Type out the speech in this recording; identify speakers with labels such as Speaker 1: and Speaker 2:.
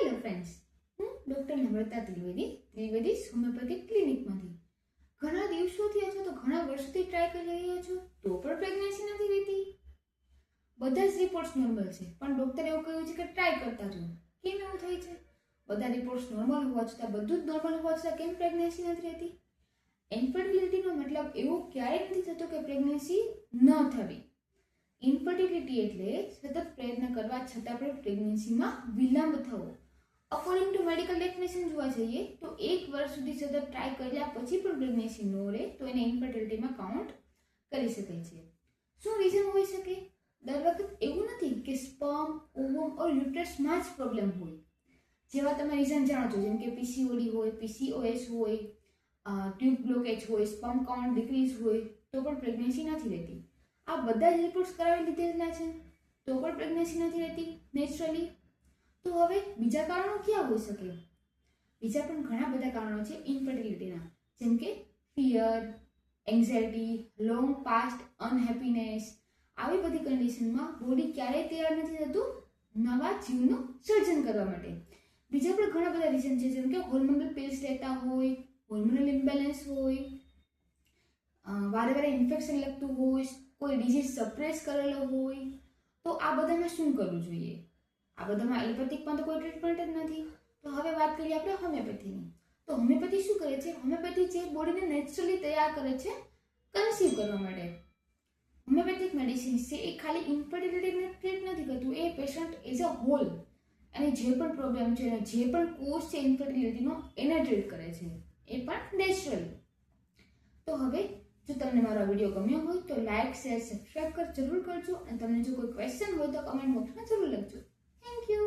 Speaker 1: Hello friends, હું doctor નમ્રતા Trivedi homeopathic ક્લિનિકમાંથી. ઘણા દિવસોથી અથવા તો ઘણા વર્ષોથી ટ્રાય કરી રહ્યા છો તો પણ પ્રેગ્નન્સી નથી રહેતી. બધા જ રિપોર્ટ્સ નોર્મલ છે, પણ ડૉક્ટરે એવું કહ્યું છે કે ટ્રાય કરતા રહો. કેમ એવું થાય છે? બધા રિપોર્ટ્સ નોર્મલ હોવા છતાં, બધું જ નોર્મલ હોવા છતાં કેમ પ્રેગ્નન્સી નથી રહેતી? ઇન્ફર્ટિલિટીનો મતલબ એવું ક્યારેય નથી થતો કે પ્રેગ્નન્સી ન થવી. ઇન્ફર્ટિલિટી એટલે સતત પ્રયત્ન કરવા છતાં પણ પ્રેગ્નન્સીમાં વિલંબ થવો. અકોર્ડિંગ ટુ મેડિકલ ડેફિનેશન જોવા જઈએ તો 1 વર્ષ સુધી સતત ટ્રાય કર્યા પછી પણ પ્રેગ્નન્સી ન રહે તો એને ઇન્ફર્ટિલિટીમાં કાઉન્ટ કરી શકાય છે. શું રીઝન હોઈ શકે? દર વખત એવું નથી કે સ્પર્મ, ઓવમ ઓર યુટ્રસમાં જ પ્રોબ્લેમ હોય. જેવા તમે રીઝન જાણો છો, જેમ કે પીસીઓડી હોય, પીસીઓએસ હોય, ટ્યુબ બ્લોકેજ હોય, સ્પર્મ કાઉન્ટ ડિક્રીઝ હોય તો પણ પ્રેગ્નન્સી નથી રહેતી. આ બધા જ રિપોર્ટ્સ કરાવી લીધેલા છે તો પણ પ્રેગ્નન્સી નથી રહેતી નેચરલી. તો હવે બીજા કારણો ક્યાં હોઈ શકે? બીજા પણ ઘણા બધા કારણો છે ઇન્ફર્ટિલિટીના, જેમ કે ફિયર, એન્ઝાઇટી, લોંગ પાસ્ટ અનહેપીનેસ. આવી બધી કન્ડિશનમાં બોડી ક્યારેય તૈયાર નથી થતું નવા જીવનું સર્જન કરવા માટે. બીજા પણ ઘણા બધા રીઝન છે, જેમ કે હોર્મોનલ પિલ્સ લેતા હોય, હોર્મોનલ ઇમ્બેલેન્સ હોય, વારે વારે ઇન્ફેક્શન લગતું હોય, કોઈ ડિઝીઝ સપ્રેસ કરેલો હોય. તો આ બધામાં શું કરવું જોઈએ? આ બધામાં એલોપેથિકમાં તો કોઈ ટ્રીટમેન્ટ જ નથી. તો હવે વાત કરીએ આપણે હોમિયોપેથીની. તો હોમિયોપેથી શું કરે છે? હોમિયોપેથી જે બોડીને નેચરલી તૈયાર કરે છે કન્સીવ કરવા માટે. હોમિયોપેથિક મેડિસિન છે એ ખાલી ઇન્ફર્ટિલિટીને ટ્રીટ નથી કરતું, એ પેશન્ટ એઝ અ હોલ અને જે પણ પ્રોબ્લેમ છે અને જે પણ કોઝ છે ઇન્ફર્ટિલિટીનો એને ટ્રીટ કરે છે, એ પણ નેચરલી. તો હવે જો તમને મારો વિડીયો ગમ્યો હોય તો લાઇક, શેર, સબસ્ક્રાઇબ જરૂર કરજો અને તમને જો કોઈ ક્વેશ્ચન હોય તો કમેન્ટ બોક્સમાં જરૂર લખજો. Thank you.